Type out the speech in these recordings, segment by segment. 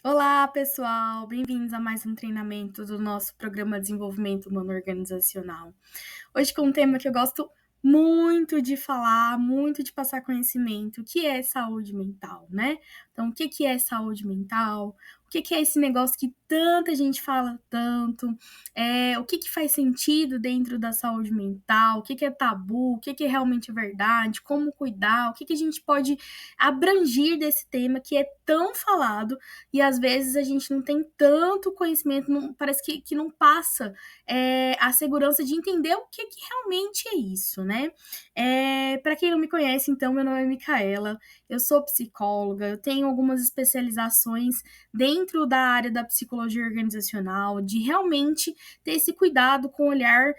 Olá, pessoal! Bem-vindos a mais um treinamento do nosso programa Desenvolvimento Humano Organizacional. Hoje com um tema que eu gosto muito de falar, muito de passar conhecimento, que é saúde mental, né? Então, o que é saúde mental? O que é esse negócio que tanta gente fala tanto? O que faz sentido dentro da saúde mental? O que é tabu? O que é realmente verdade? Como cuidar? O que a gente pode abranger desse tema que é tão falado e às vezes a gente não tem tanto conhecimento, parece que não passa a segurança de entender o que realmente é isso, né? Para quem não me conhece, então, meu nome é Micaela, eu sou psicóloga, eu tenho algumas especializações dentro da área da psicologia organizacional, de realmente ter esse cuidado com o olhar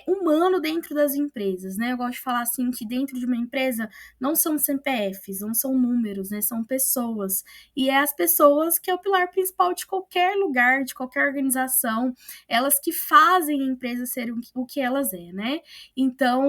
humano dentro das empresas, né? Eu gosto de falar assim que dentro de uma empresa não são CPFs, não são números, né? São pessoas. E é as pessoas que é o pilar principal de qualquer lugar, de qualquer organização, elas que fazem a empresa ser o que elas é, né? Então,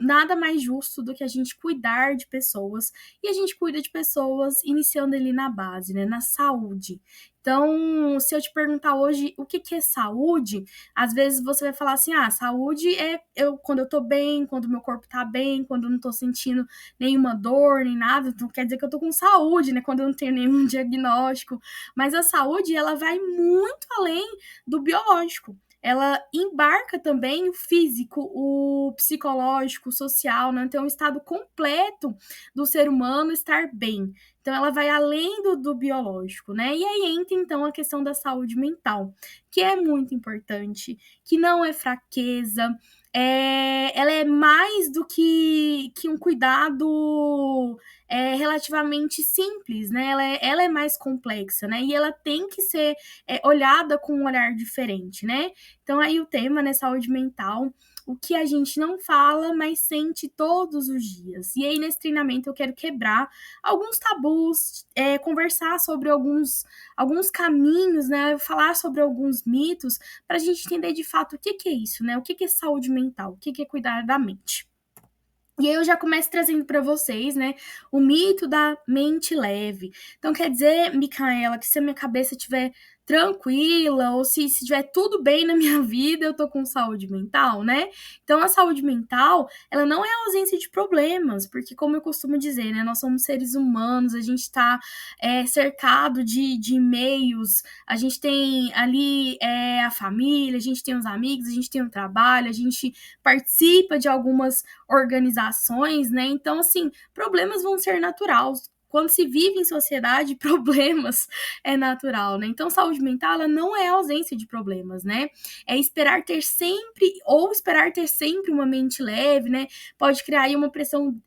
nada mais justo do que a gente cuidar de pessoas, e a gente cuida de pessoas iniciando ali na base, né? Na saúde. Então, se eu te perguntar hoje o que é saúde, às vezes você vai falar assim: saúde é quando eu tô bem, quando meu corpo tá bem, quando eu não tô sentindo nenhuma dor, nem nada, então quer dizer que eu tô com saúde, né? Quando eu não tenho nenhum diagnóstico. Mas a saúde, ela vai muito além do biológico. Ela embarca também o físico, o psicológico, o social, né? Então, é um estado completo do ser humano estar bem. Então, ela vai além do biológico, né? E aí entra, então, a questão da saúde mental, que é muito importante, que não é fraqueza, ela é mais do que um cuidado relativamente simples, né? Ela é mais complexa, né? E ela tem que ser olhada com um olhar diferente, né? Então, aí o tema, né, saúde mental, o que a gente não fala, mas sente todos os dias. E aí, nesse treinamento, eu quero quebrar alguns tabus, conversar sobre alguns caminhos, né? Falar sobre alguns mitos, para a gente entender de fato o que é isso, né? O que é saúde mental, o que é cuidar da mente. E aí eu já começo trazendo para vocês, né, o mito da mente leve. Então quer dizer, Micaela, que se a minha cabeça estiver tranquila ou se estiver tudo bem na minha vida, eu tô com saúde mental, né? Então a saúde mental, ela não é a ausência de problemas, porque como eu costumo dizer, né, nós somos seres humanos, a gente tá cercado de meios, a gente tem ali a família, a gente tem os amigos, a gente tem o trabalho, a gente participa de algumas organizações, né? Então, assim, problemas vão ser naturais. Quando se vive em sociedade, problemas é natural, né? Então, saúde mental ela não é ausência de problemas, né? É esperar ter sempre, ou esperar ter sempre uma mente leve, né? Pode criar aí uma pressão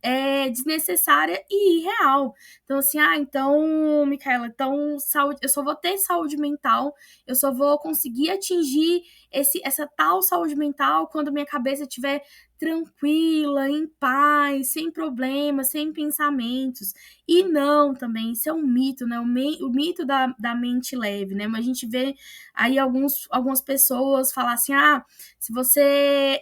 desnecessária e irreal. Então, assim, então, Micaela, então, saúde, eu só vou ter saúde mental, eu só vou conseguir atingir essa tal saúde mental quando minha cabeça estiver tranquila, em paz, sem problemas, sem pensamentos. E não, também, isso é um mito, né? O mito da mente leve, né? Mas a gente vê aí algumas pessoas falar assim: se você.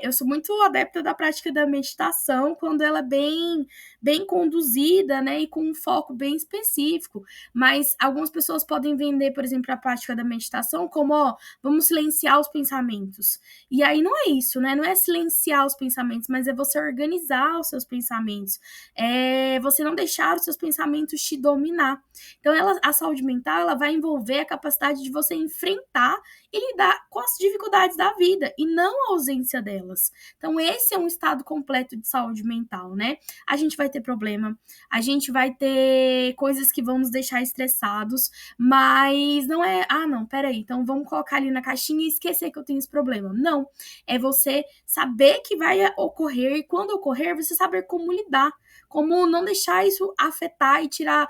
Eu sou muito adepta da prática da meditação quando ela é bem conduzida, né? E com um foco bem específico. Mas algumas pessoas podem vender, por exemplo, a prática da meditação como, vamos silenciar os pensamentos. E aí não é isso, né? Não é silenciar os pensamentos, mas é você organizar os seus pensamentos. É você não deixar os seus pensamentos te dominar. Então, a saúde mental ela vai envolver a capacidade de você enfrentar e lidar com as dificuldades da vida e não a ausência delas. Então, esse é um estado completo de saúde mental, né? A gente vai ter problema, a gente vai ter coisas que vão nos deixar estressados, mas não é, não, peraí, então vamos colocar ali na caixinha e esquecer que eu tenho esse problema. Não, é você saber que vai ocorrer e quando ocorrer, você saber como lidar, como não deixar isso afetar e tirar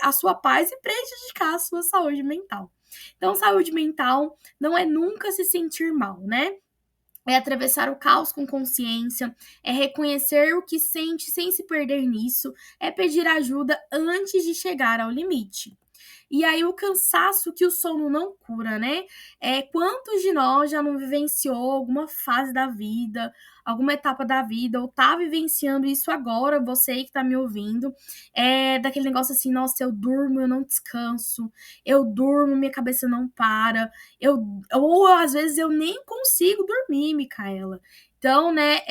a sua paz e prejudicar a sua saúde mental. Então, saúde mental não é nunca se sentir mal, né? É atravessar o caos com consciência, é reconhecer o que sente sem se perder nisso, é pedir ajuda antes de chegar ao limite. E aí o cansaço que o sono não cura, né? Quantos de nós já não vivenciou alguma fase da vida, alguma etapa da vida, ou tá vivenciando isso agora, você aí que tá me ouvindo, daquele negócio assim, nossa, eu durmo, eu não descanso, eu durmo, minha cabeça não para, ou às vezes eu nem consigo dormir, Micaela. Então, né,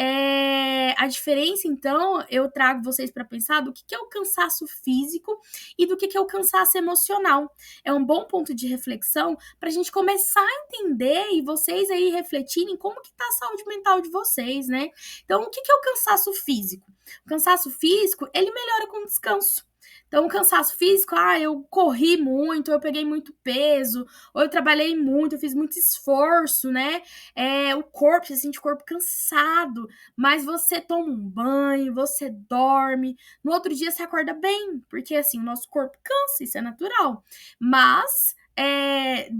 a diferença, então, eu trago vocês para pensar do que é o cansaço físico e do que é o cansaço emocional. É um bom ponto de reflexão para a gente começar a entender e vocês aí refletirem como que tá a saúde mental de vocês, né? Então, o que é o cansaço físico? O cansaço físico, ele melhora com descanso. Então, o cansaço físico, eu corri muito, eu peguei muito peso, ou eu trabalhei muito, eu fiz muito esforço, né? O corpo, você sente o corpo cansado, mas você toma um banho, você dorme, no outro dia você acorda bem, porque assim, o nosso corpo cansa, isso é natural. Mas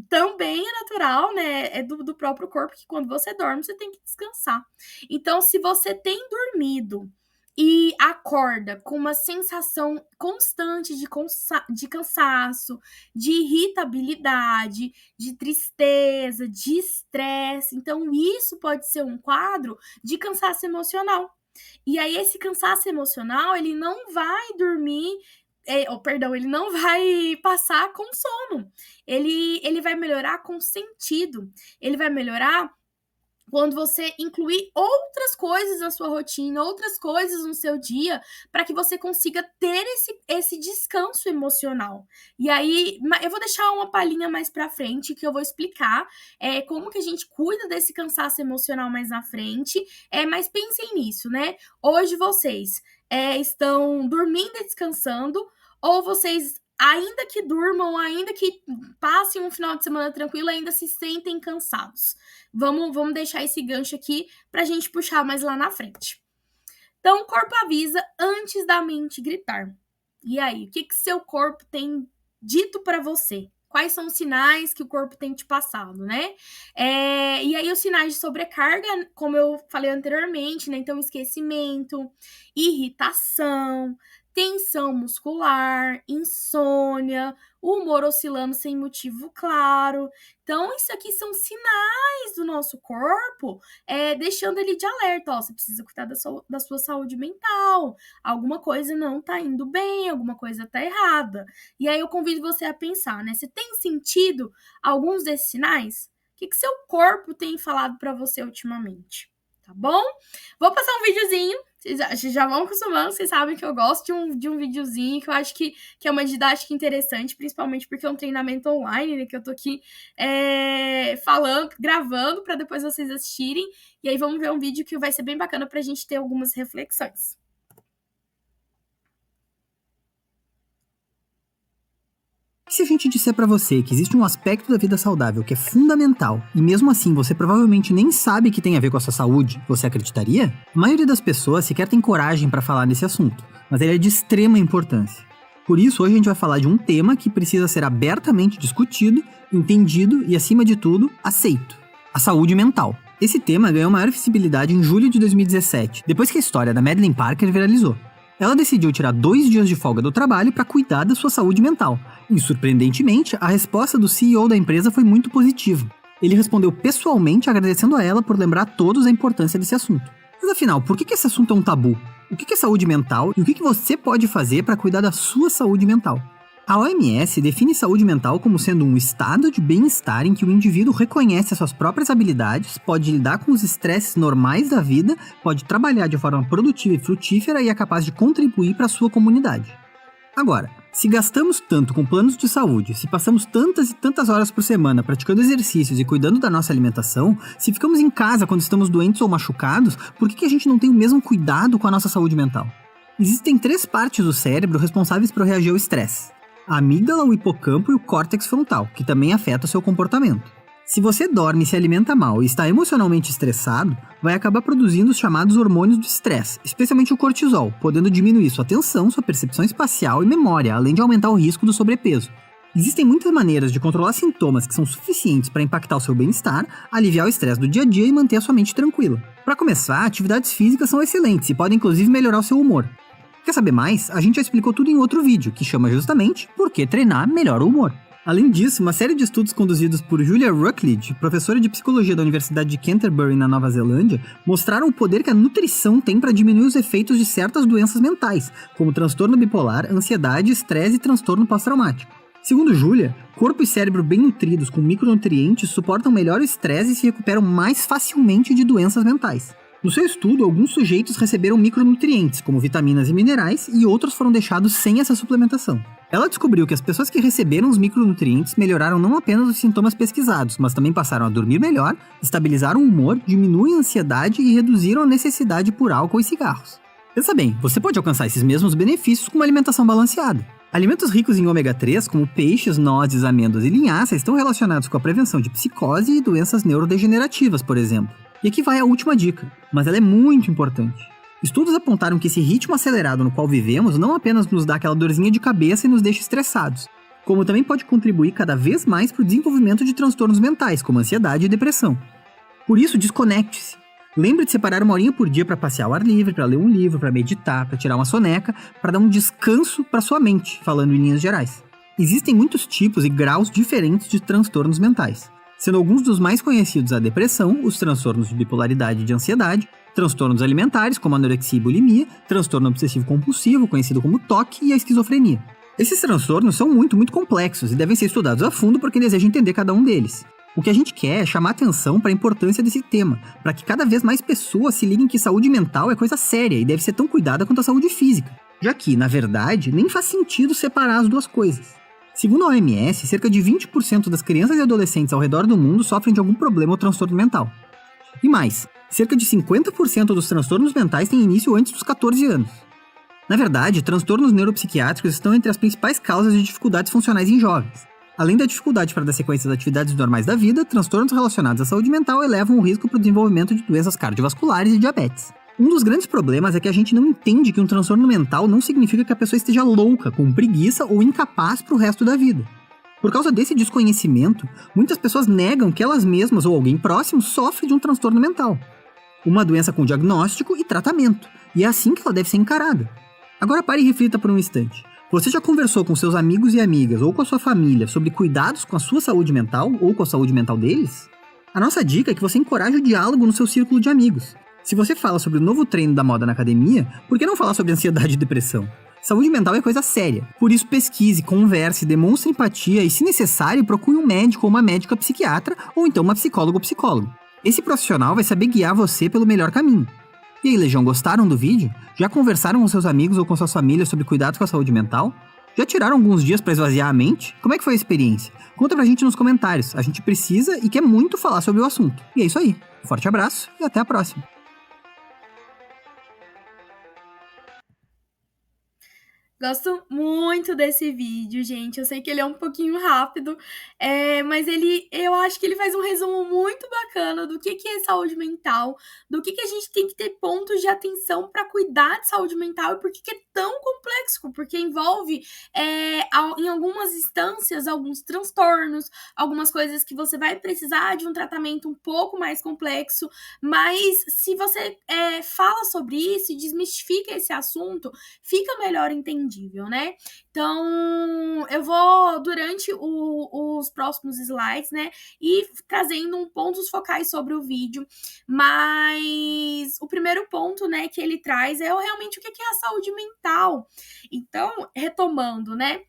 também é natural, né? É do próprio corpo que quando você dorme, você tem que descansar. Então, se você tem dormido e acorda com uma sensação constante de cansaço, de irritabilidade, de tristeza, de estresse. Então, isso pode ser um quadro de cansaço emocional. E aí, esse cansaço emocional, ele não vai dormir, ele não vai passar com sono. Ele vai melhorar com sentido. Ele vai melhorar quando você incluir outras coisas na sua rotina, outras coisas no seu dia, para que você consiga ter esse descanso emocional. E aí, eu vou deixar uma palhinha mais para frente, que eu vou explicar como que a gente cuida desse cansaço emocional mais na frente, mas pensem nisso, né? Hoje vocês estão dormindo e descansando, ou vocês, ainda que durmam, ainda que passem um final de semana tranquilo, ainda se sentem cansados. Vamos deixar esse gancho aqui pra gente puxar mais lá na frente. Então, o corpo avisa antes da mente gritar. E aí, o que seu corpo tem dito para você? Quais são os sinais que o corpo tem te passado, né? E aí, os sinais de sobrecarga, como eu falei anteriormente, né? Então, esquecimento, irritação, tensão muscular, insônia, humor oscilando sem motivo claro. Então, isso aqui são sinais do nosso corpo, deixando ele de alerta. Ó, você precisa cuidar da sua saúde mental. Alguma coisa não tá indo bem, alguma coisa tá errada. E aí eu convido você a pensar, né? Você tem sentido alguns desses sinais? O que seu corpo tem falado para você ultimamente? Tá bom? Vou passar um videozinho. Vocês já vão acostumando, vocês sabem que eu gosto de um videozinho, que eu acho que é uma didática interessante, principalmente porque é um treinamento online, né, que eu tô aqui falando, gravando, para depois vocês assistirem. E aí vamos ver um vídeo que vai ser bem bacana pra gente ter algumas reflexões. E se a gente disser pra você que existe um aspecto da vida saudável que é fundamental, e mesmo assim você provavelmente nem sabe que tem a ver com a sua saúde, você acreditaria? A maioria das pessoas sequer tem coragem pra falar nesse assunto, mas ele é de extrema importância. Por isso, hoje a gente vai falar de um tema que precisa ser abertamente discutido, entendido e, acima de tudo, aceito: a saúde mental. Esse tema ganhou maior visibilidade em julho de 2017, depois que a história da Madeleine Parker viralizou. Ela decidiu tirar 2 dias de folga do trabalho para cuidar da sua saúde mental. E, surpreendentemente, a resposta do CEO da empresa foi muito positiva. Ele respondeu pessoalmente agradecendo a ela por lembrar a todos a importância desse assunto. Mas afinal, por que esse assunto é um tabu? O que é saúde mental e o que você pode fazer para cuidar da sua saúde mental? A OMS define saúde mental como sendo um estado de bem-estar em que o indivíduo reconhece as suas próprias habilidades, pode lidar com os estresses normais da vida, pode trabalhar de forma produtiva e frutífera e é capaz de contribuir para a sua comunidade. Agora, se gastamos tanto com planos de saúde, se passamos tantas e tantas horas por semana praticando exercícios e cuidando da nossa alimentação, se ficamos em casa quando estamos doentes ou machucados, por que a gente não tem o mesmo cuidado com a nossa saúde mental? Existem 3 partes do cérebro responsáveis por reagir ao estresse: a amígdala, o hipocampo e o córtex frontal, que também afeta o seu comportamento. Se você dorme e se alimenta mal e está emocionalmente estressado, vai acabar produzindo os chamados hormônios do estresse, especialmente o cortisol, podendo diminuir sua atenção, sua percepção espacial e memória, além de aumentar o risco do sobrepeso. Existem muitas maneiras de controlar sintomas que são suficientes para impactar o seu bem-estar, aliviar o estresse do dia a dia e manter a sua mente tranquila. Para começar, atividades físicas são excelentes e podem inclusive melhorar o seu humor. Quer saber mais? A gente já explicou tudo em outro vídeo, que chama justamente Por que treinar melhora o humor. Além disso, uma série de estudos conduzidos por Julia Rucklidge, professora de psicologia da Universidade de Canterbury, na Nova Zelândia, mostraram o poder que a nutrição tem para diminuir os efeitos de certas doenças mentais, como transtorno bipolar, ansiedade, estresse e transtorno pós-traumático. Segundo Julia, corpo e cérebro bem nutridos com micronutrientes suportam melhor o estresse e se recuperam mais facilmente de doenças mentais. No seu estudo, alguns sujeitos receberam micronutrientes, como vitaminas e minerais, e outros foram deixados sem essa suplementação. Ela descobriu que as pessoas que receberam os micronutrientes melhoraram não apenas os sintomas pesquisados, mas também passaram a dormir melhor, estabilizaram o humor, diminuem a ansiedade e reduziram a necessidade por álcool e cigarros. Pensa bem, você pode alcançar esses mesmos benefícios com uma alimentação balanceada. Alimentos ricos em ômega 3, como peixes, nozes, amêndoas e linhaça, estão relacionados com a prevenção de psicose e doenças neurodegenerativas, por exemplo. E aqui vai a última dica, mas ela é muito importante. Estudos apontaram que esse ritmo acelerado no qual vivemos não apenas nos dá aquela dorzinha de cabeça e nos deixa estressados, como também pode contribuir cada vez mais para o desenvolvimento de transtornos mentais, como ansiedade e depressão. Por isso, desconecte-se. Lembre de separar uma horinha por dia para passear ao ar livre, para ler um livro, para meditar, para tirar uma soneca, para dar um descanso para sua mente, falando em linhas gerais. Existem muitos tipos e graus diferentes de transtornos mentais, sendo alguns dos mais conhecidos a depressão, os transtornos de bipolaridade e de ansiedade, transtornos alimentares, como a anorexia e bulimia, transtorno obsessivo-compulsivo, conhecido como TOC, e a esquizofrenia. Esses transtornos são muito complexos e devem ser estudados a fundo por quem deseja entender cada um deles. O que a gente quer é chamar atenção para a importância desse tema, para que cada vez mais pessoas se liguem que saúde mental é coisa séria e deve ser tão cuidada quanto a saúde física, já que, na verdade, nem faz sentido separar as duas coisas. Segundo a OMS, cerca de 20% das crianças e adolescentes ao redor do mundo sofrem de algum problema ou transtorno mental. E mais, cerca de 50% dos transtornos mentais têm início antes dos 14 anos. Na verdade, transtornos neuropsiquiátricos estão entre as principais causas de dificuldades funcionais em jovens. Além da dificuldade para dar sequência às atividades normais da vida, transtornos relacionados à saúde mental elevam o risco para o desenvolvimento de doenças cardiovasculares e diabetes. Um dos grandes problemas é que a gente não entende que um transtorno mental não significa que a pessoa esteja louca, com preguiça ou incapaz para o resto da vida. Por causa desse desconhecimento, muitas pessoas negam que elas mesmas ou alguém próximo sofre de um transtorno mental. Uma doença com diagnóstico e tratamento, e é assim que ela deve ser encarada. Agora pare e reflita por um instante. Você já conversou com seus amigos e amigas ou com a sua família sobre cuidados com a sua saúde mental ou com a saúde mental deles? A nossa dica é que você encoraje o diálogo no seu círculo de amigos. Se você fala sobre o novo treino da moda na academia, por que não falar sobre ansiedade e depressão? Saúde mental é coisa séria, por isso pesquise, converse, demonstre empatia e, se necessário, procure um médico ou uma médica psiquiatra ou então uma psicóloga ou psicólogo. Esse profissional vai saber guiar você pelo melhor caminho. E aí, Legião, gostaram do vídeo? Já conversaram com seus amigos ou com suas famílias sobre cuidados com a saúde mental? Já tiraram alguns dias para esvaziar a mente? Como é que foi a experiência? Conta pra gente nos comentários, a gente precisa e quer muito falar sobre o assunto. E é isso aí, um forte abraço e até a próxima! Gosto muito desse vídeo, gente. Eu sei que ele é um pouquinho rápido, mas eu acho que ele faz um resumo muito bacana do que é saúde mental, do que a gente tem que ter pontos de atenção para cuidar de saúde mental e por que é tão complexo, porque envolve, em algumas instâncias, alguns transtornos, algumas coisas que você vai precisar de um tratamento um pouco mais complexo, mas se você fala sobre isso e desmistifica esse assunto, fica melhor entendido, né? Então, eu vou, durante os próximos slides, né, ir trazendo pontos focais sobre o vídeo, mas o primeiro ponto, né, que ele traz é realmente o que é a saúde mental. Então, retomando, né,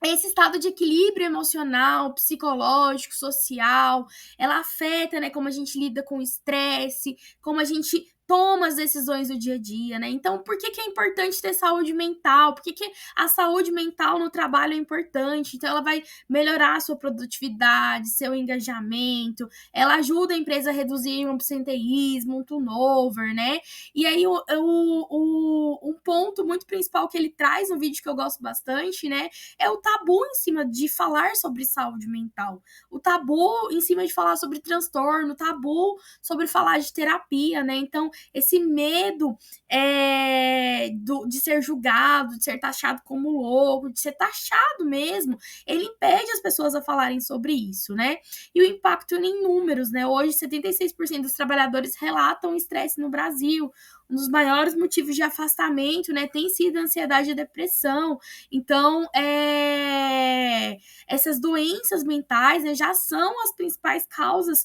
esse estado de equilíbrio emocional, psicológico, social, ela afeta, né, como a gente lida com o estresse, como a gente toma as decisões do dia a dia, né? Então, por que é importante ter saúde mental? Por que a saúde mental no trabalho é importante? Então, ela vai melhorar a sua produtividade, seu engajamento, ela ajuda a empresa a reduzir um absenteísmo, um turnover, né? E aí, um ponto muito principal que ele traz no vídeo que eu gosto bastante, né, é o tabu em cima de falar sobre saúde mental, o tabu em cima de falar sobre transtorno, o tabu sobre falar de terapia, né? Então, esse medo de ser julgado, de ser taxado como louco, de ser taxado mesmo, ele impede as pessoas a falarem sobre isso, né? E o impacto em números, né? Hoje, 76% dos trabalhadores relatam estresse no Brasil. Um dos maiores motivos de afastamento, né, tem sido a ansiedade e a depressão. Então, essas doenças mentais, né, já são as principais causas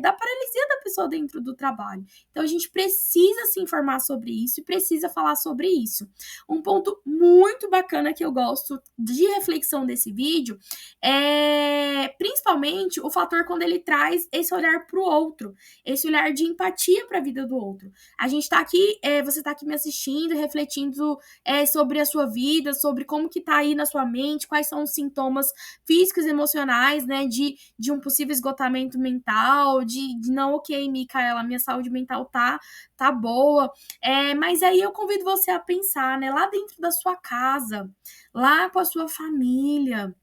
da paralisia da pessoa dentro do trabalho. Então, a gente precisa se informar sobre isso e precisa falar sobre isso. Um ponto muito bacana que eu gosto de reflexão desse vídeo é principalmente o fator quando ele traz esse olhar para o outro, esse olhar de empatia para a vida do outro. A gente está aqui, você está aqui me assistindo, refletindo sobre a sua vida, sobre como que tá aí na sua mente, quais são os sintomas físicos e emocionais, né, de um possível esgotamento mental, de não, ok, Micaela, minha saúde mental tá boa, mas aí eu convido você a pensar, né, lá dentro da sua casa, lá com a sua família,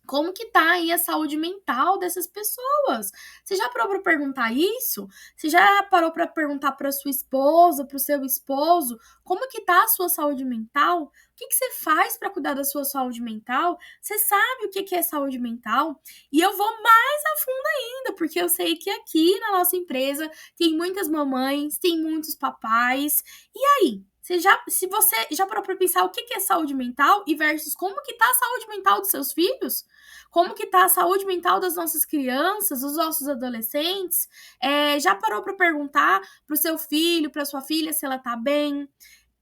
como que tá aí a saúde mental dessas pessoas? Você já parou para perguntar isso? Você já parou para perguntar para sua esposa, para o seu esposo, como que tá a sua saúde mental? O que que você faz para cuidar da sua saúde mental? Você sabe o que que é saúde mental? E eu vou mais a fundo ainda, porque eu sei que aqui na nossa empresa tem muitas mamães, tem muitos papais. E aí? Se você já parou para pensar o que que é saúde mental e versus como que tá a saúde mental dos seus filhos? Como que tá a saúde mental das nossas crianças, dos nossos adolescentes? Já parou para perguntar para o seu filho, para sua filha se ela tá bem?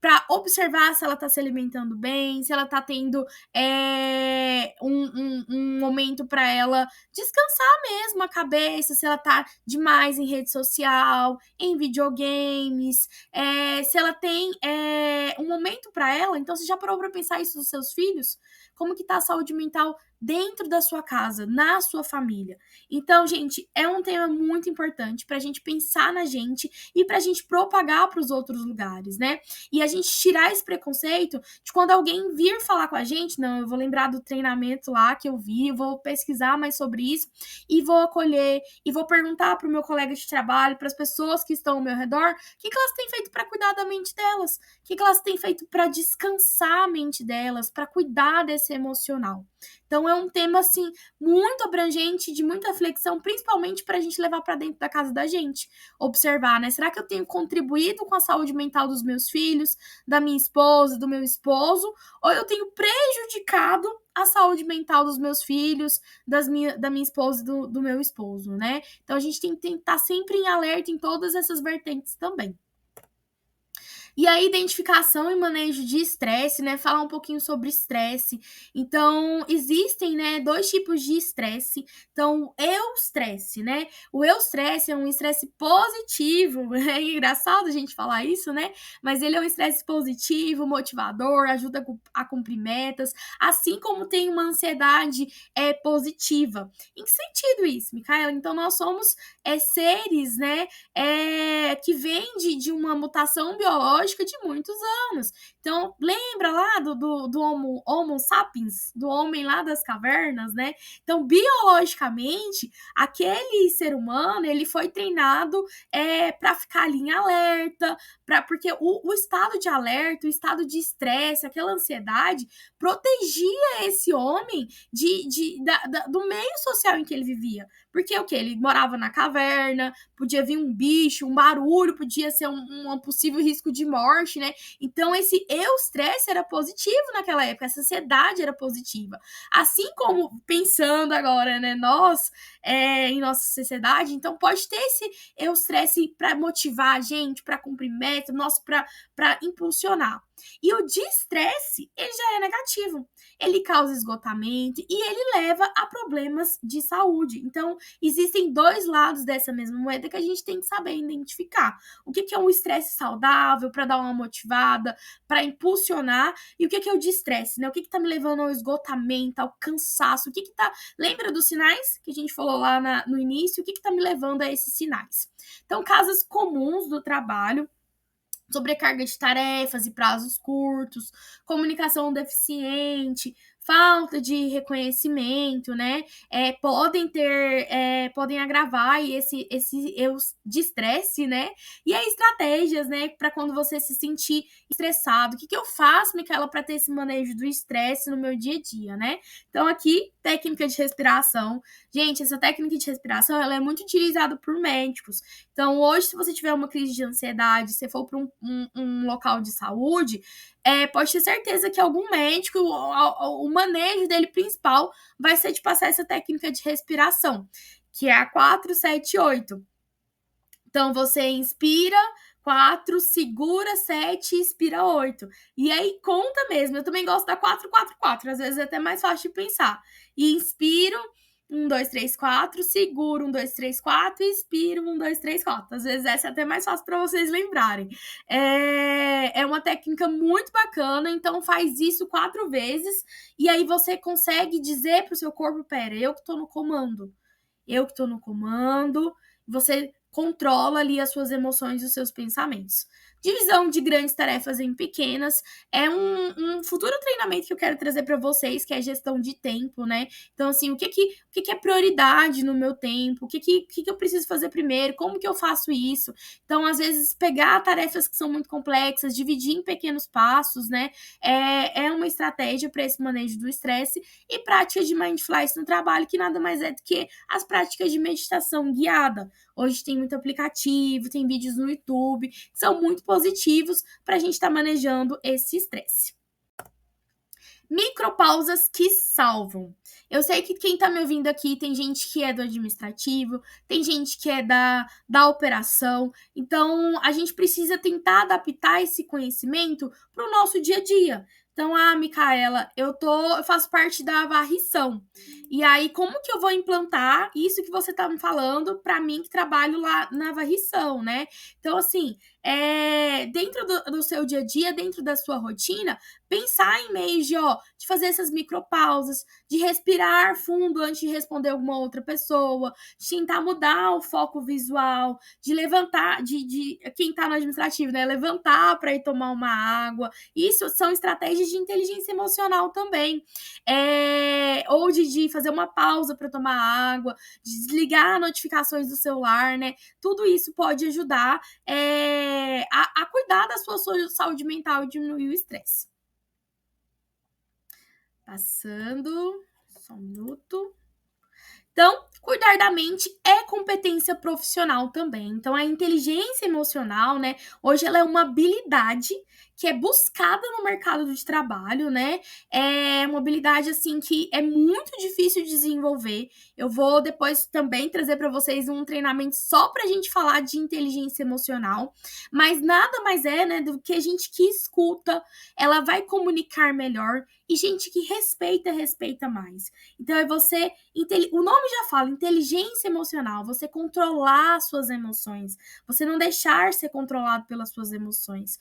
Para observar se ela está se alimentando bem, se ela está tendo um momento para ela descansar mesmo a cabeça, se ela está demais em rede social, em videogames, se ela tem um momento para ela. Então, você já parou para pensar isso dos seus filhos? Como que tá a saúde mental dentro da sua casa, na sua família? Então, gente, é um tema muito importante para a gente pensar na gente e para a gente propagar para os outros lugares, né? E a gente tirar esse preconceito de quando alguém vir falar com a gente, não, eu vou lembrar do treinamento lá que eu vi, vou pesquisar mais sobre isso e vou acolher e vou perguntar para o meu colega de trabalho, para as pessoas que estão ao meu redor, o que elas têm feito para cuidar da mente delas, o que elas têm feito para descansar a mente delas, para cuidar desse emocional. Então é um tema assim muito abrangente, de muita reflexão, principalmente para a gente levar para dentro da casa da gente, observar, né? Será que eu tenho contribuído com a saúde mental dos meus filhos, da minha esposa, do meu esposo, ou eu tenho prejudicado a saúde mental dos meus filhos, da minha esposa e do meu esposo, né? Então a gente tem que estar sempre em alerta em todas essas vertentes também. E a identificação e manejo de estresse, né? Falar um pouquinho sobre estresse. Então, existem, né, dois tipos de estresse. Então, eustresse, né? O eustresse é um estresse positivo. É engraçado a gente falar isso, né? Mas ele é um estresse positivo, motivador, ajuda a cumprir metas, assim como tem uma ansiedade positiva. Em que sentido isso, Micaela? Então, nós somos seres, né, que vem de uma mutação biológica de muitos anos. Então, lembra lá do Homo sapiens, do homem lá das cavernas, né? Então, biologicamente, aquele ser humano, ele foi treinado para ficar ali em alerta, porque o estado de alerta, o estado de estresse, aquela ansiedade, protegia esse homem do meio social em que ele vivia. Porque o que? Ele morava na caverna, podia vir um bicho, um barulho, podia ser um possível risco de morte, né? Então, esse eustresse era positivo naquela época, essa ansiedade era positiva. Assim como, pensando agora, né, nós, em nossa sociedade, então pode ter esse eustresse para motivar a gente, para cumprir metas, para impulsionar. E o destresse, ele já é negativo. Ele causa esgotamento e ele leva a problemas de saúde. Então, existem dois lados dessa mesma moeda que a gente tem que saber identificar. O que é um estresse saudável para dar uma motivada, para impulsionar, e o que é o destresse, né? O que está me levando ao esgotamento, ao cansaço? O que está... Lembra dos sinais que a gente falou lá no início? O que está me levando a esses sinais? Então, casos comuns do trabalho, sobrecarga de tarefas e prazos curtos, comunicação deficiente, falta de reconhecimento, né? Podem agravar esse de estresse, né? E aí, estratégias, né? Para quando você se sentir estressado. O que eu faço, Micaela, para ter esse manejo do estresse no meu dia a dia, né? Então, aqui, técnica de respiração. Gente, essa técnica de respiração, ela é muito utilizada por médicos. Então, hoje, se você tiver uma crise de ansiedade, se for para um local de saúde, pode ter certeza que algum médico, o manejo dele principal vai ser de passar essa técnica de respiração, que é a 4-7-8. Então, você inspira 4, segura 7 e expira 8. E aí conta mesmo. Eu também gosto da 4-4-4. Às vezes é até mais fácil de pensar. E inspiro 1, 2, 3, 4, seguro 1, 2, 3, 4 e expiro 1, 2, 3, 4. Às vezes essa é até mais fácil para vocês lembrarem. É uma técnica muito bacana, então faz isso 4 vezes e aí você consegue dizer para o seu corpo, pera, eu que tô no comando. Eu que tô no comando. Você controla ali as suas emoções e os seus pensamentos. Divisão de grandes tarefas em pequenas é um futuro treinamento que eu quero trazer para vocês, que é gestão de tempo, né? Então, assim, o que é prioridade no meu tempo? O que eu preciso fazer primeiro? Como que eu faço isso? Então, às vezes, pegar tarefas que são muito complexas, dividir em pequenos passos, né? É uma estratégia para esse manejo do estresse e práticas de mindfulness no trabalho, que nada mais é do que as práticas de meditação guiada. Hoje tem muito aplicativo, tem vídeos no YouTube, que são muito positivos para a gente estar manejando esse estresse. Micropausas que salvam. Eu sei que quem está me ouvindo aqui tem gente que é do administrativo, tem gente que é da operação, então a gente precisa tentar adaptar esse conhecimento para o nosso dia a dia. Então, Micaela, eu faço parte da varrição. E aí, como que eu vou implantar isso que você está me falando para mim que trabalho lá na varrição, né? Então, assim, dentro do seu dia a dia, dentro da sua rotina, pensar em meios de fazer essas micropausas, de respirar fundo antes de responder alguma outra pessoa, de tentar mudar o foco visual, de levantar, de quem tá no administrativo, né, levantar para ir tomar uma água. Isso são estratégias de inteligência emocional também. Ou de fazer uma pausa para tomar água, de desligar notificações do celular, né? Tudo isso pode ajudar a cuidar da sua saúde mental e diminuir o estresse. Passando, só um minuto. Então, cuidar da mente é competência profissional também. Então, a inteligência emocional, né? Hoje ela é uma habilidade que é buscada no mercado de trabalho, né? É uma habilidade, assim, que é muito difícil de desenvolver. Eu vou depois também trazer para vocês um treinamento só para a gente falar de inteligência emocional. Mas nada mais é, né, do que a gente que escuta, ela vai comunicar melhor. E gente que respeita mais. Então, é você... O nome já fala, inteligência emocional. Você controlar suas emoções. Você não deixar ser controlado pelas suas emoções.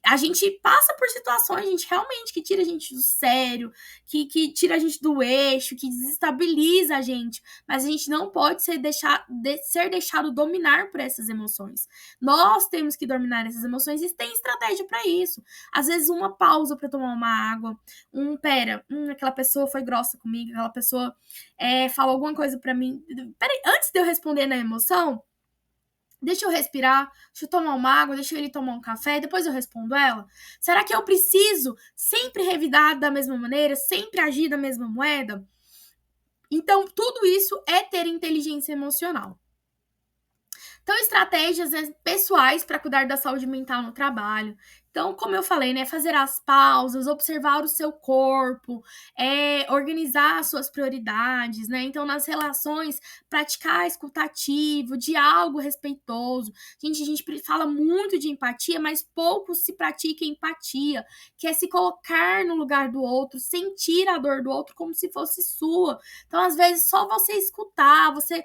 A gente passa por situações, gente, realmente, que tira a gente do sério, que tira a gente do eixo, que desestabiliza a gente. Mas a gente não pode ser deixado dominar por essas emoções. Nós temos que dominar essas emoções e tem estratégia para isso. Às vezes, uma pausa para tomar uma água, aquela pessoa foi grossa comigo, aquela pessoa falou alguma coisa pra mim. Peraí, antes de eu responder na emoção, deixa eu respirar, deixa eu tomar uma água, deixa ele tomar um café, depois eu respondo ela. Será que eu preciso sempre revidar da mesma maneira, sempre agir da mesma moeda? Então, tudo isso é ter inteligência emocional. Então, estratégias, né, pessoais para cuidar da saúde mental no trabalho. Então, como eu falei, né, fazer as pausas, observar o seu corpo, organizar as suas prioridades, né? Então, nas relações, praticar escutativo, diálogo respeitoso. A gente fala muito de empatia, mas pouco se pratica empatia, que é se colocar no lugar do outro, sentir a dor do outro como se fosse sua. Então, às vezes, só você escutar, você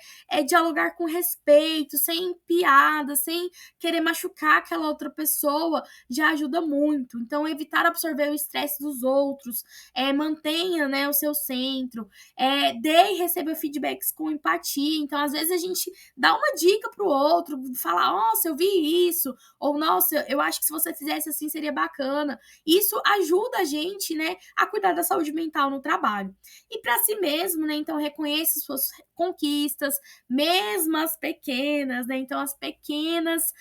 dialogar com respeito, sem piada, sem querer machucar aquela outra pessoa, já ajuda muito. Então, evitar absorver o estresse dos outros, mantenha, né, o seu centro, dê e receba feedbacks com empatia. Então, às vezes, a gente dá uma dica pro outro, falar, nossa, eu vi isso, ou nossa, eu acho que se você fizesse assim seria bacana. Isso ajuda a gente, né, a cuidar da saúde mental no trabalho. E para si mesmo, né, então reconheça suas conquistas, mesmo as pequenas, né? Então, as pequenas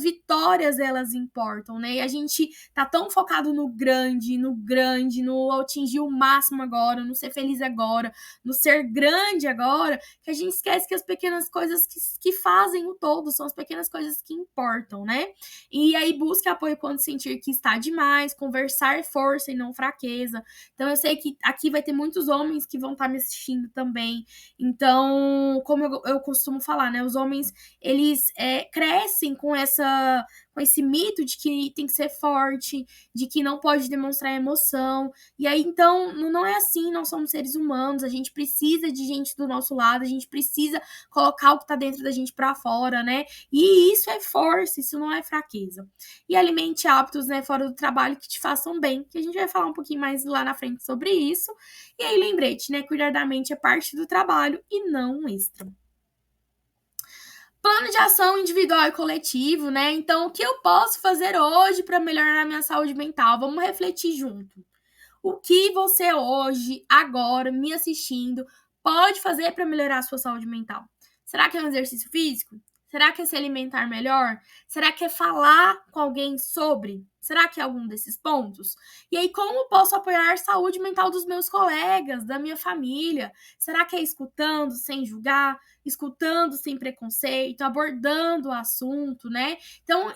vitórias, elas importam, né? E a gente tá tão focado no grande, no atingir o máximo agora, no ser feliz agora, no ser grande agora, que a gente esquece que as pequenas coisas que fazem o todo são as pequenas coisas que importam, né? E aí busque apoio quando sentir que está demais, conversar é força e não fraqueza. Então eu sei que aqui vai ter muitos homens que vão estar me assistindo também. Então, como eu costumo falar, né? Os homens, eles crescem com esse mito de que tem que ser forte, de que não pode demonstrar emoção. E aí, então, não é assim, nós somos seres humanos, a gente precisa de gente do nosso lado, a gente precisa colocar o que tá dentro da gente pra fora, né? E isso é força, isso não é fraqueza. E alimente hábitos, né, fora do trabalho que te façam bem, que a gente vai falar um pouquinho mais lá na frente sobre isso. E aí, lembrete, né, cuidar da mente é parte do trabalho e não um extra. Plano de ação individual e coletivo, né? Então, o que eu posso fazer hoje para melhorar a minha saúde mental? Vamos refletir junto. O que você hoje, agora, me assistindo, pode fazer para melhorar a sua saúde mental? Será que é um exercício físico? Será que é se alimentar melhor? Será que é falar com alguém sobre? Será que é algum desses pontos? E aí, como posso apoiar a saúde mental dos meus colegas, da minha família? Será que é escutando sem julgar, escutando sem preconceito, abordando o assunto, né? Então,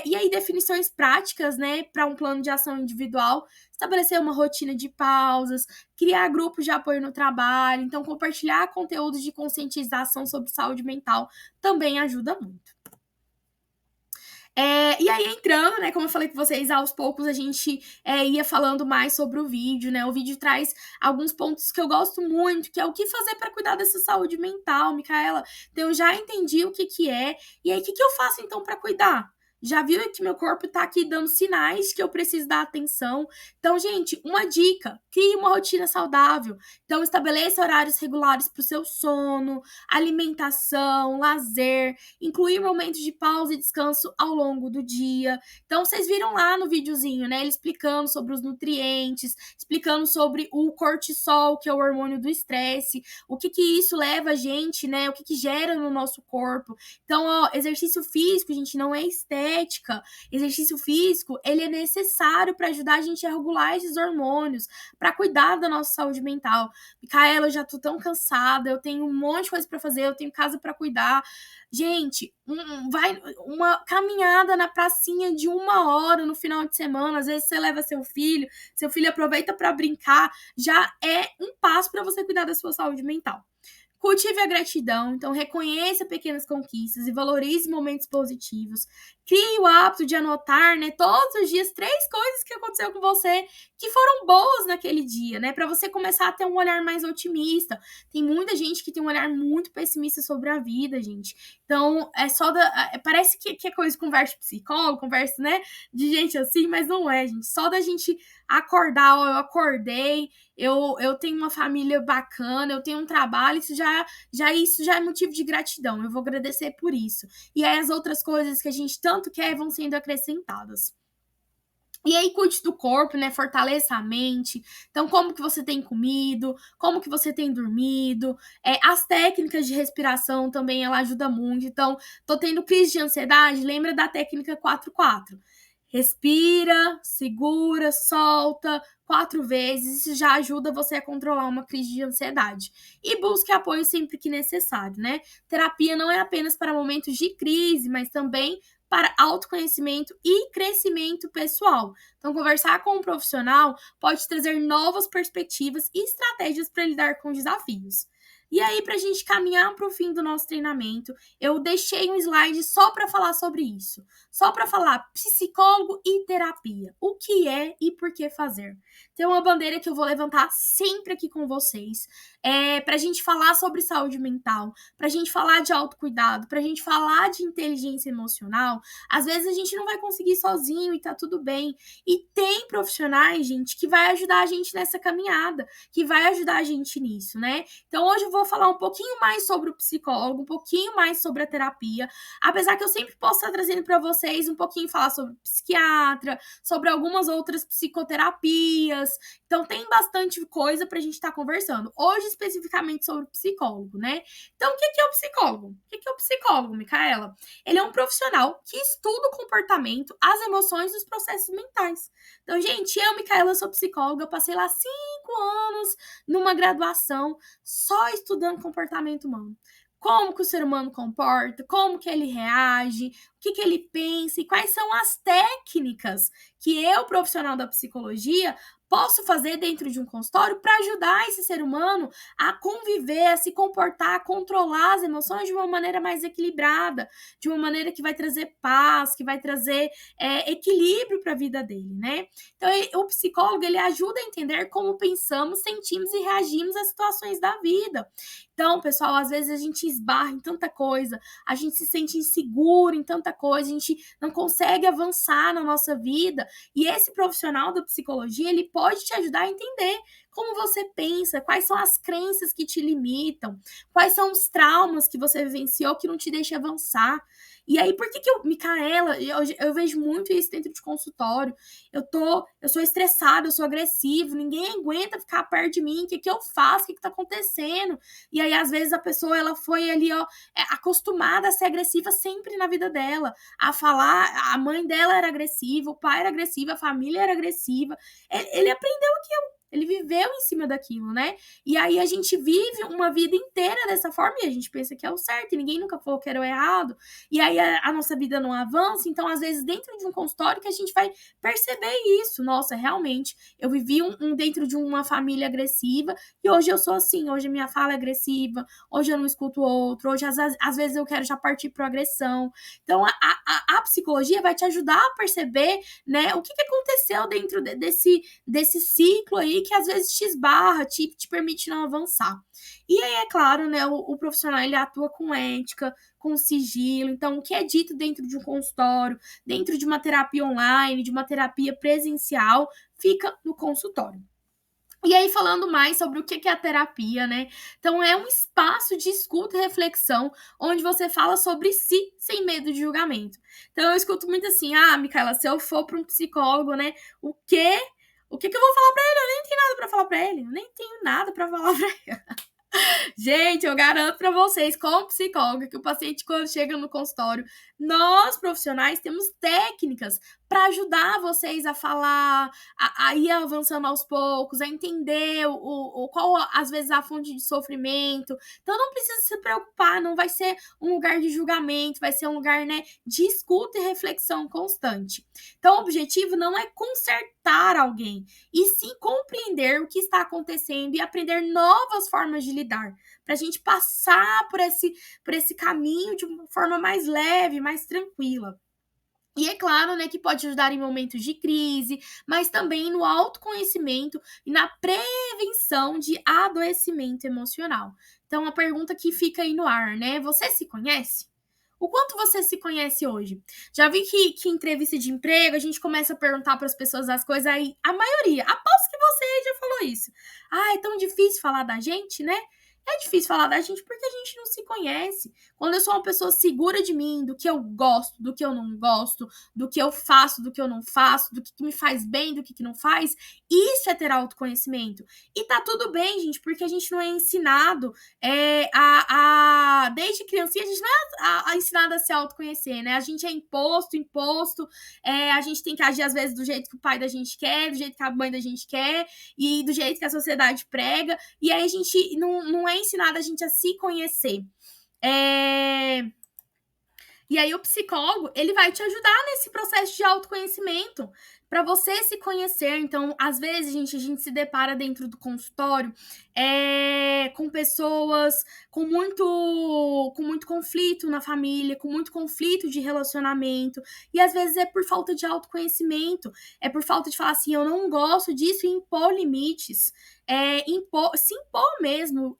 e aí definições práticas, né, para um plano de ação individual, estabelecer uma rotina de pausas, criar grupos de apoio no trabalho, então compartilhar conteúdos de conscientização sobre saúde mental também ajuda muito. E aí, entrando, né, como eu falei com vocês, aos poucos a gente ia falando mais sobre o vídeo, né? O vídeo traz alguns pontos que eu gosto muito, que é o que fazer para cuidar dessa saúde mental, Micaela. Então, eu já entendi o que é. E aí, o que eu faço, então, para cuidar? Já viu que meu corpo tá aqui dando sinais que eu preciso dar atenção? Então, gente, uma dica: crie uma rotina saudável. Então, estabeleça horários regulares para o seu sono, alimentação, lazer, incluir momentos de pausa e descanso ao longo do dia. Então, vocês viram lá no videozinho, né? Ele explicando sobre os nutrientes, explicando sobre o cortisol, que é o hormônio do estresse, o que isso leva a gente, né? O que gera no nosso corpo. Então, ó, exercício físico, gente, não é estética. Exercício físico, ele é necessário para ajudar a gente a regular esses hormônios, para cuidar da nossa saúde mental. Micaela, eu já tô tão cansada, eu tenho um monte de coisa para fazer, eu tenho casa para cuidar. Gente, vai uma caminhada na pracinha de 1 hora no final de semana. Às vezes você leva seu filho aproveita para brincar, já é um passo para você cuidar da sua saúde mental. Cultive a gratidão, então reconheça pequenas conquistas e valorize momentos positivos. Crie o hábito de anotar, né, todos os dias 3 coisas que aconteceu com você que foram boas naquele dia, né, para você começar a ter um olhar mais otimista. Tem muita gente que tem um olhar muito pessimista sobre a vida, gente. Então, parece que é coisa de conversa de psicólogo, conversa, né, de gente assim, mas não é, gente. Só da gente acordar, ó, eu acordei, eu tenho uma família bacana, eu tenho um trabalho, isso já é motivo de gratidão. Eu vou agradecer por isso. E aí as outras coisas que a gente tanto quer vão sendo acrescentadas. E aí, cuide do corpo, né? Fortaleça a mente. Então, como que você tem comido? Como que você tem dormido? As técnicas de respiração também, ela ajuda muito. Então, tô tendo crise de ansiedade? Lembra da técnica 4-4. Respira, segura, solta 4 vezes. Isso já ajuda você a controlar uma crise de ansiedade. E busque apoio sempre que necessário, né? Terapia não é apenas para momentos de crise, mas também para autoconhecimento e crescimento pessoal. Então, conversar com um profissional pode trazer novas perspectivas e estratégias para lidar com desafios. E aí, para a gente caminhar para o fim do nosso treinamento, eu deixei um slide só para falar sobre isso. Só para falar psicólogo e terapia. O que é e por que fazer. Tem uma bandeira que eu vou levantar sempre aqui com vocês. Para a gente falar sobre saúde mental, para a gente falar de autocuidado, para a gente falar de inteligência emocional. Às vezes a gente não vai conseguir sozinho e tá tudo bem. E tem profissionais, gente, que vai ajudar a gente nessa caminhada, que vai ajudar a gente nisso, né? Então hoje eu vou vou falar um pouquinho mais sobre o psicólogo, um pouquinho mais sobre a terapia, apesar que eu sempre posso estar trazendo para vocês um pouquinho falar sobre psiquiatra, sobre algumas outras psicoterapias. Então tem bastante coisa pra gente estar conversando. Hoje especificamente sobre o psicólogo, né? Então o que é o psicólogo? O que é o psicólogo, Micaela? Ele é um profissional que estuda o comportamento, as emoções e os processos mentais. Então, gente, eu, Micaela, sou psicóloga, eu passei lá 5 anos numa graduação só estudando comportamento humano. Como que o ser humano comporta, como que ele reage, o que ele pensa e quais são as técnicas que eu, profissional da psicologia, posso fazer dentro de um consultório para ajudar esse ser humano a conviver, a se comportar, a controlar as emoções de uma maneira mais equilibrada, de uma maneira que vai trazer paz, que vai trazer equilíbrio para a vida dele, né? Então, o psicólogo, ele ajuda a entender como pensamos, sentimos e reagimos às situações da vida. Então, pessoal, às vezes a gente esbarra em tanta coisa, a gente se sente inseguro em tanta coisa, a gente não consegue avançar na nossa vida. E esse profissional da psicologia, ele pode te ajudar a entender como você pensa, quais são as crenças que te limitam, quais são os traumas que você vivenciou que não te deixam avançar. E aí, por que Micaela, eu vejo muito isso dentro de consultório. Eu sou estressada, eu sou agressivo, ninguém aguenta ficar perto de mim, o que eu faço, o que tá acontecendo? E aí, às vezes, a pessoa, ela foi ali, ó, acostumada a ser agressiva sempre na vida dela, a falar, a mãe dela era agressiva, o pai era agressivo, a família era agressiva, ele aprendeu aquilo. Ele viveu em cima daquilo, né? E aí a gente vive uma vida inteira dessa forma e a gente pensa que é o certo, e ninguém nunca falou que era o errado. E aí a nossa vida não avança, então às vezes dentro de um consultório que a gente vai perceber isso. Nossa, realmente, eu vivi dentro de uma família agressiva e hoje eu sou assim, hoje a minha fala é agressiva, hoje eu não escuto o outro, hoje às vezes eu quero já partir para agressão. Então a psicologia vai te ajudar a perceber, né, o que aconteceu dentro desse ciclo aí que às vezes te esbarra, te permite não avançar. E aí, é claro, né, o profissional, ele atua com ética, com sigilo. Então, o que é dito dentro de um consultório, dentro de uma terapia online, de uma terapia presencial, fica no consultório. E aí, falando mais sobre o que é a terapia, né? Então, é um espaço de escuta e reflexão, onde você fala sobre si, sem medo de julgamento. Então, eu escuto muito assim, Micaela, se eu for para um psicólogo, né, o que eu vou falar para ele? Eu nem tenho nada para falar para ele. Eu nem tenho nada para falar para ele. Gente, eu garanto para vocês, como psicóloga, que o paciente, quando chega no consultório, nós profissionais temos técnicas para ajudar vocês a falar, a ir avançando aos poucos, a entender qual, às vezes, a fonte de sofrimento. Então, não precisa se preocupar, não vai ser um lugar de julgamento, vai ser um lugar, né, de escuta e reflexão constante. Então, o objetivo não é consertar alguém, e sim compreender o que está acontecendo e aprender novas formas de lidar, para a gente passar por esse caminho de uma forma mais leve, mais tranquila. E é claro, né, que pode ajudar em momentos de crise, mas também no autoconhecimento e na prevenção de adoecimento emocional. Então, a pergunta que fica aí no ar, né? Você se conhece? O quanto você se conhece hoje? Já vi que em entrevista de emprego a gente começa a perguntar para as pessoas as coisas, aí a maioria, aposto que você já falou isso. É tão difícil falar da gente, né? É difícil falar da gente porque a gente não se conhece. Quando eu sou uma pessoa segura de mim, do que eu gosto, do que eu não gosto, do que eu faço, do que eu não faço, do que me faz bem, do que não faz, isso é ter autoconhecimento. E tá tudo bem, gente, porque a gente não é ensinado desde criancinha, a gente não é ensinado a se autoconhecer, né? A gente é imposto, a gente tem que agir às vezes do jeito que o pai da gente quer, do jeito que a mãe da gente quer, e do jeito que a sociedade prega, e aí a gente não é ensinado a gente a se conhecer. E aí o psicólogo, ele vai te ajudar nesse processo de autoconhecimento, para você se conhecer. Então, às vezes, a gente se depara dentro do consultório com pessoas com muito conflito na família, com muito conflito de relacionamento, e às vezes é por falta de autoconhecimento, é por falta de falar assim, eu não gosto disso, e impor limites, se impor mesmo,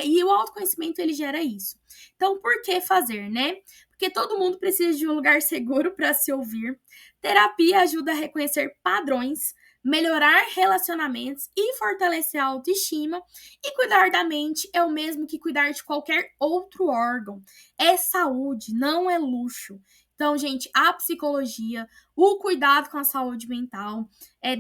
e o autoconhecimento, ele gera isso. Então, por que fazer, né? Porque todo mundo precisa de um lugar seguro para se ouvir. Terapia ajuda a reconhecer padrões, melhorar relacionamentos e fortalecer a autoestima. E cuidar da mente é o mesmo que cuidar de qualquer outro órgão. É saúde, não é luxo. Então, gente, a psicologia, o cuidado com a saúde mental,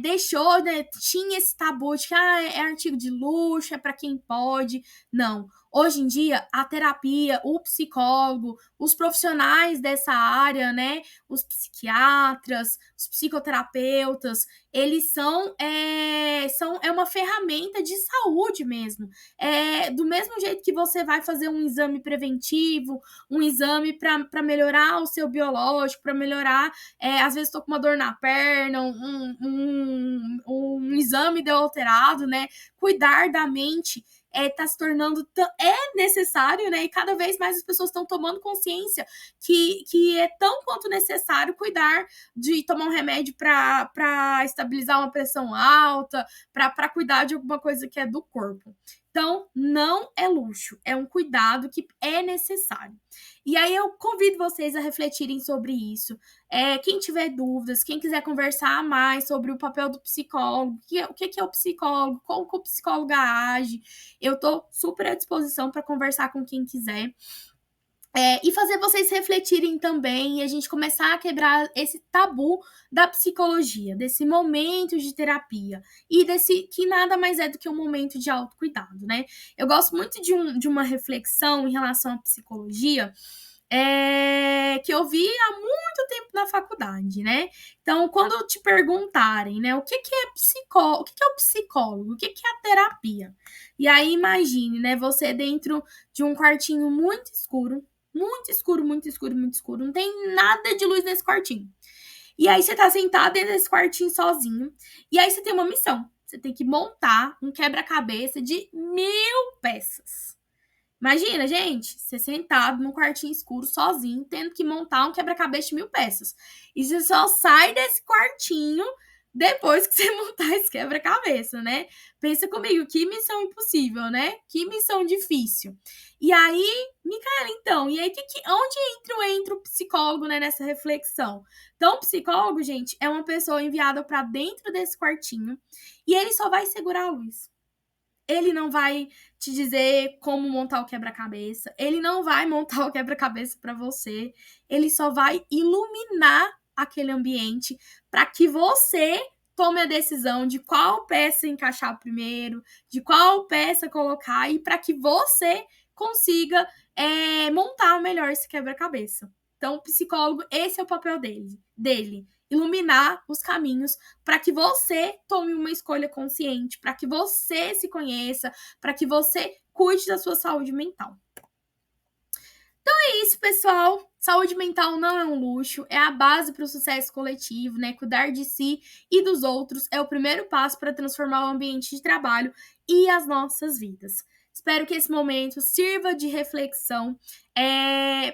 deixou, né, tinha esse tabu de que é artigo de luxo, é para quem pode. Não. Hoje em dia, a terapia, o psicólogo, os profissionais dessa área, né, os psiquiatras, os psicoterapeutas, eles é uma ferramenta de saúde mesmo. Do mesmo jeito que você vai fazer um exame preventivo, um exame para melhorar o seu biológico, para melhorar, às vezes estou com uma dor na perna, um exame deu alterado, né? Cuidar da mente está se tornando necessário, né? E cada vez mais as pessoas estão tomando consciência que é tão quanto necessário cuidar de tomar um remédio para estabilizar uma pressão alta, para cuidar de alguma coisa que é do corpo. Então, não é luxo, é um cuidado que é necessário. E aí eu convido vocês a refletirem sobre isso. Quem tiver dúvidas, quem quiser conversar mais sobre o papel do psicólogo, o que é o psicólogo, como que o psicólogo age, eu estou super à disposição para conversar com quem quiser. E fazer vocês refletirem também e a gente começar a quebrar esse tabu da psicologia, desse momento de terapia e desse que nada mais é do que um momento de autocuidado, né? Eu gosto muito de uma reflexão em relação à psicologia que eu vi há muito tempo na faculdade, né? Então, quando te perguntarem, né, o que é psicólogo, o que é o psicólogo, o que é a terapia? E aí, imagine, né, você dentro de um quartinho muito escuro, muito escuro, muito escuro, muito escuro. Não tem nada de luz nesse quartinho. E aí você tá sentado dentro desse quartinho sozinho. E aí você tem uma missão. Você tem que montar um quebra-cabeça de 1000 peças. Imagina, gente, você sentado num quartinho escuro sozinho, tendo que montar um quebra-cabeça de 1000 peças. E você só sai desse quartinho depois que você montar esse quebra-cabeça, né? Pensa comigo, que missão impossível, né? Que missão difícil. E aí, Micaela, então, e aí onde entra o psicólogo, né, nessa reflexão? Então, o psicólogo, gente, é uma pessoa enviada para dentro desse quartinho e ele só vai segurar a luz. Ele não vai te dizer como montar o quebra-cabeça, ele não vai montar o quebra-cabeça para você, ele só vai iluminar aquele ambiente para que você tome a decisão de qual peça encaixar primeiro, de qual peça colocar e para que você consiga montar melhor esse quebra-cabeça. Então, o psicólogo, esse é o papel dele iluminar os caminhos para que você tome uma escolha consciente, para que você se conheça, para que você cuide da sua saúde mental. Então é isso, pessoal. Saúde mental não é um luxo, é a base para o sucesso coletivo, né? Cuidar de si e dos outros é o primeiro passo para transformar o ambiente de trabalho e as nossas vidas. Espero que esse momento sirva de reflexão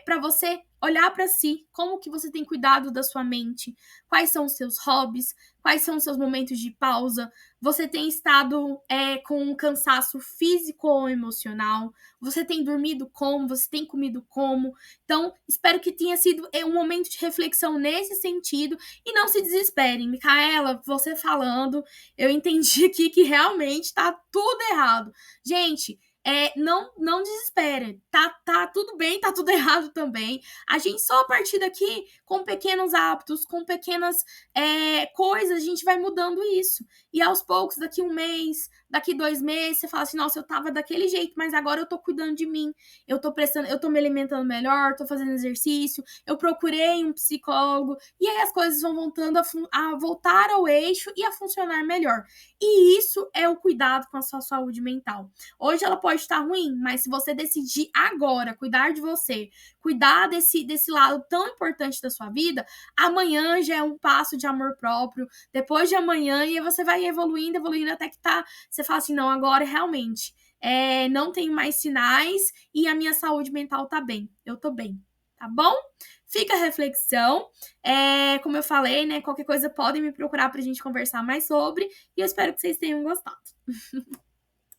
para você olhar para si, como que você tem cuidado da sua mente, quais são os seus hobbies, quais são os seus momentos de pausa, você tem estado com um cansaço físico ou emocional, você tem dormido como, você tem comido como. Então, espero que tenha sido um momento de reflexão nesse sentido e não se desesperem. Micaela, você falando, eu entendi aqui que realmente tá tudo errado. Gente, não desespere. Tá tudo bem, tá tudo errado também. A gente só a partir daqui, com pequenos hábitos, com pequenas coisas, a gente vai mudando isso. E aos poucos, daqui 1 mês, daqui 2 meses, você fala assim, nossa, eu tava daquele jeito, mas agora eu tô cuidando de mim. Eu tô me alimentando melhor, tô fazendo exercício, eu procurei um psicólogo, e aí as coisas vão voltando a voltar ao eixo e a funcionar melhor. E isso é o cuidado com a sua saúde mental. Hoje ela pode estar ruim, mas se você decidir agora cuidar de você, cuidar desse lado tão importante da sua vida, amanhã já é um passo de amor próprio, depois de amanhã, e você vai evoluindo até que você fala assim, não, agora realmente, não tenho mais sinais e a minha saúde mental tá bem, eu tô bem, tá bom? Fica a reflexão, como eu falei, né, qualquer coisa podem me procurar pra gente conversar mais sobre, e eu espero que vocês tenham gostado.